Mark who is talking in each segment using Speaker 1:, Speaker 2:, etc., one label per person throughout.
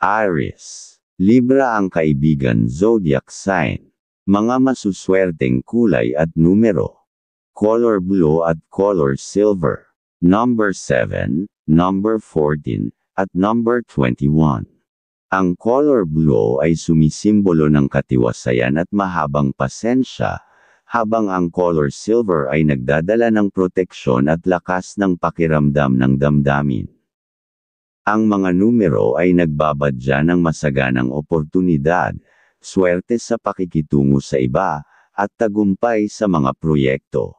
Speaker 1: Aries. Libra ang kaibigan zodiac sign. Mga masuswerteng kulay at numero. Color blue at color silver. Number 7, number 14, at number 21. Ang color blue ay sumisimbolo ng katiwasayan at mahabang pasensya, habang ang color silver ay nagdadala ng proteksyon at lakas ng pakiramdam ng damdamin. Ang mga numero ay nagbabadya ng masaganang oportunidad, swerte sa pakikitungo sa iba, at tagumpay sa mga proyekto.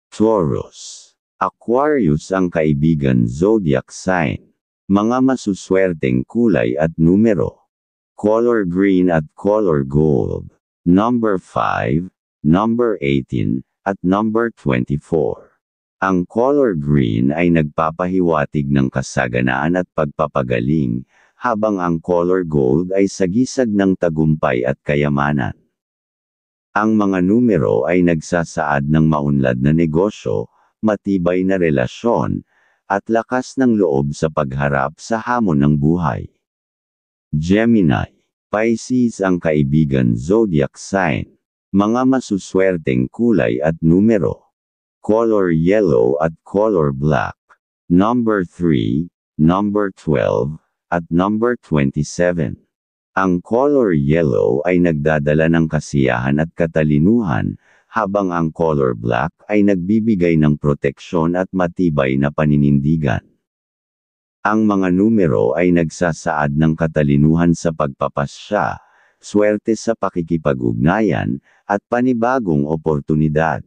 Speaker 1: Taurus. Aquarius ang kaibigan zodiac sign. Mga masuswerteng kulay at numero. Color green at color gold. Number 5, number 18, at number 24. Ang color green ay nagpapahiwatig ng kasaganaan at pagpapagaling, habang ang color gold ay sagisag ng tagumpay at kayamanan. Ang mga numero ay nagsasaad ng maunlad na negosyo, matibay na relasyon, at lakas ng loob sa pagharap sa hamon ng buhay. Gemini. Pisces ang kaibigan zodiac sign. Mga masuswerteng kulay at numero. Color yellow at color black. Number 3, number 12, at number 27. Ang color yellow ay nagdadala ng kasiyahan at katalinuhan, habang ang color black ay nagbibigay ng proteksyon at matibay na paninindigan. Ang mga numero ay nagsasaad ng katalinuhan sa pagpapasya, swerte sa pakikipag-ugnayan, at panibagong oportunidad.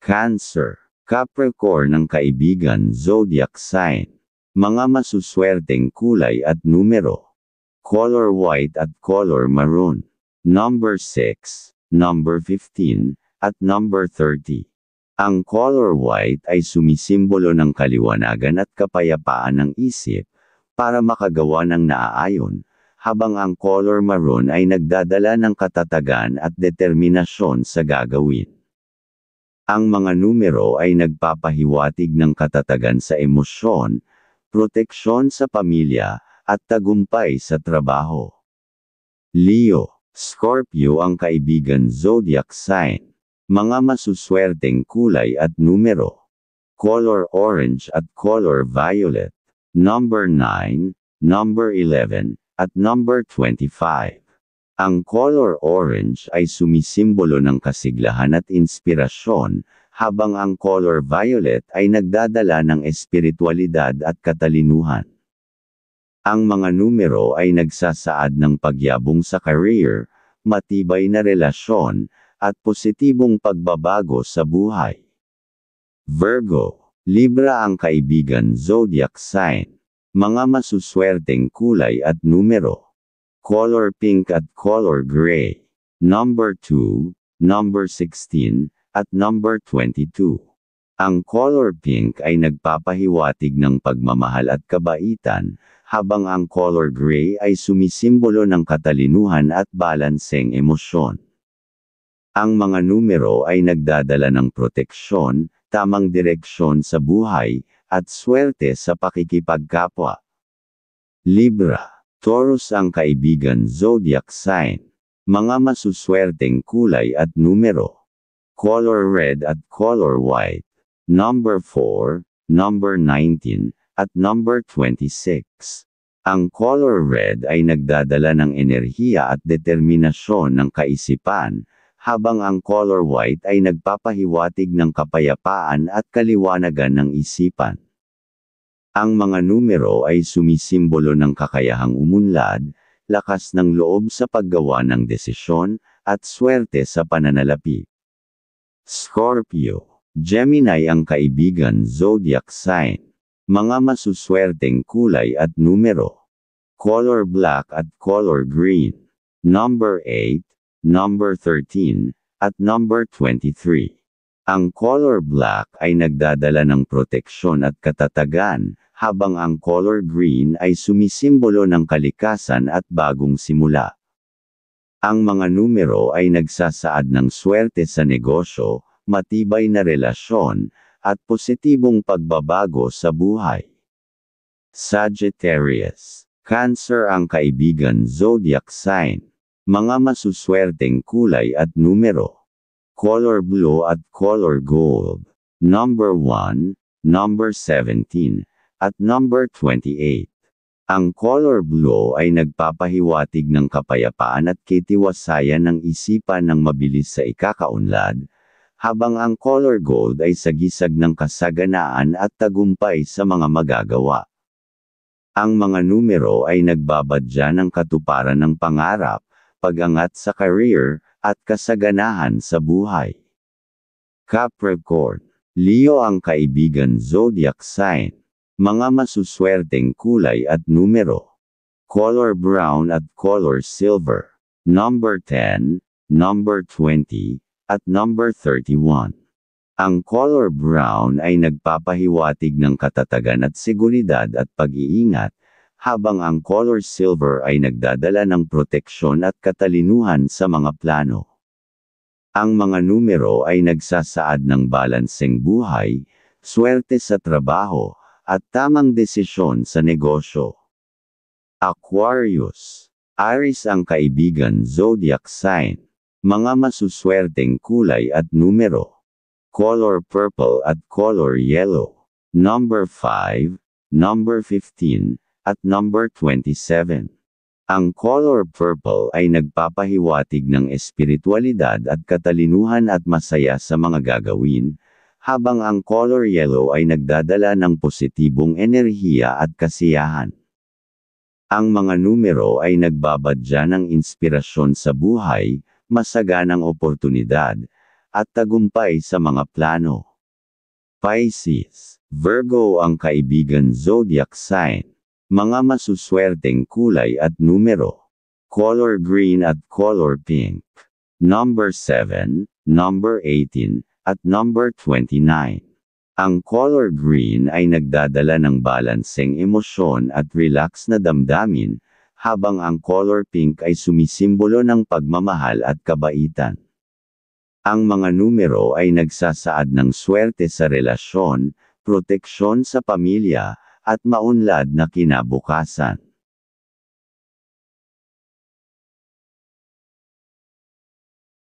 Speaker 1: Cancer. Capricorn ang kaibigan zodiac sign. Mga masuswerteng kulay at numero. Color white at color maroon. Number 6, number 15, at number 30. Ang color white ay sumisimbolo ng kaliwanagan at kapayapaan ng isip, para makagawa ng naaayon, habang ang color maroon ay nagdadala ng katatagan at determinasyon sa gagawin. Ang mga numero ay nagpapahiwatig ng katatagan sa emosyon, proteksyon sa pamilya, at tagumpay sa trabaho. Leo. Scorpio ang kaibigan zodiac sign. Mga masuswerteng kulay at numero. Color orange at color violet. Number 9, number 11, at number 25. Ang color orange ay sumisimbolo ng kasiglahan at inspirasyon, habang ang color violet ay nagdadala ng espiritualidad at katalinuhan. Ang mga numero ay nagsasaad ng pagyabong sa career, matibay na relasyon, at positibong pagbabago sa buhay. Virgo. Libra ang kaibigan zodiac sign. Mga masuswerteng kulay at numero. Color pink at color gray. Number 2, number 16, at number 22. Ang color pink ay nagpapahiwatig ng pagmamahal at kabaitan, habang ang color gray ay sumisimbolo ng katalinuhan at balanseng emosyon. Ang mga numero ay nagdadala ng proteksyon, tamang direksyon sa buhay, at swerte sa pakikipagkapwa. Libra. Taurus ang kaibigan zodiac sign. Mga masuswerteng kulay at numero. Color red at color white. Number 4, number 19, at number 26. Ang color red ay nagdadala ng enerhiya at determinasyon ng kaisipan, habang ang color white ay nagpapahiwatig ng kapayapaan at kaliwanagan ng isipan. Ang mga numero ay sumisimbolo ng kakayahang umunlad, lakas ng loob sa paggawa ng desisyon, at swerte sa pananalapi. Scorpio. Gemini ang kaibigan zodiac sign. Mga masuswerteng kulay at numero. Color black at color green. Number 8, number 13, at number 23. Ang color black ay nagdadala ng proteksyon at katatagan, habang ang color green ay sumisimbolo ng kalikasan at bagong simula. Ang mga numero ay nagsasaad ng swerte sa negosyo, matibay na relasyon, at positibong pagbabago sa buhay. Sagittarius. Cancer ang kaibigan zodiac sign. Mga masuswerteng kulay at numero. Color blue at color gold. Number 1, number 17, at number 28. Ang color blue ay nagpapahiwatig ng kapayapaan at katiwasayan ng isipan ng mabilis sa ikakaunlad, habang ang color gold ay sagisag ng kasaganaan at tagumpay sa mga magagawa. Ang mga numero ay nagbabadya ng katuparan ng pangarap, pag-angat sa career, at kasaganahan sa buhay. Capricorn. Leo ang kaibigan zodiac sign. Mga masuswerteng kulay at numero. Color brown at color silver. Number 10, number 20, at number 31. Ang color brown ay nagpapahiwatig ng katatagan at seguridad at pag-iingat, habang ang color silver ay nagdadala ng proteksyon at katalinuhan sa mga plano. Ang mga numero ay nagsasaad ng balanseng buhay, swerte sa trabaho, at tamang desisyon sa negosyo. Aquarius. Aries ang kaibigan zodiac sign. Mga masuswerteng kulay at numero. Color purple at color yellow. Number 5, number 15, at number 27. Ang color purple ay nagpapahiwatig ng espiritualidad at katalinuhan at masaya sa mga gagawin, habang ang color yellow ay nagdadala ng positibong enerhiya at kasiyahan. Ang mga numero ay nagbabadya ng inspirasyon sa buhay, masaganang oportunidad, at tagumpay sa mga plano. Pisces. Virgo ang kaibigan zodiac sign. Mga masuswerteng kulay at numero. Color green at color pink. Number 7, number 18, at number 29. Ang color green ay nagdadala ng balanseng emosyon at relax na damdamin, habang ang color pink ay sumisimbolo ng pagmamahal at kabaitan. Ang mga numero ay nagsasaad ng swerte sa relasyon, proteksyon sa pamilya, at maunlad na kinabukasan.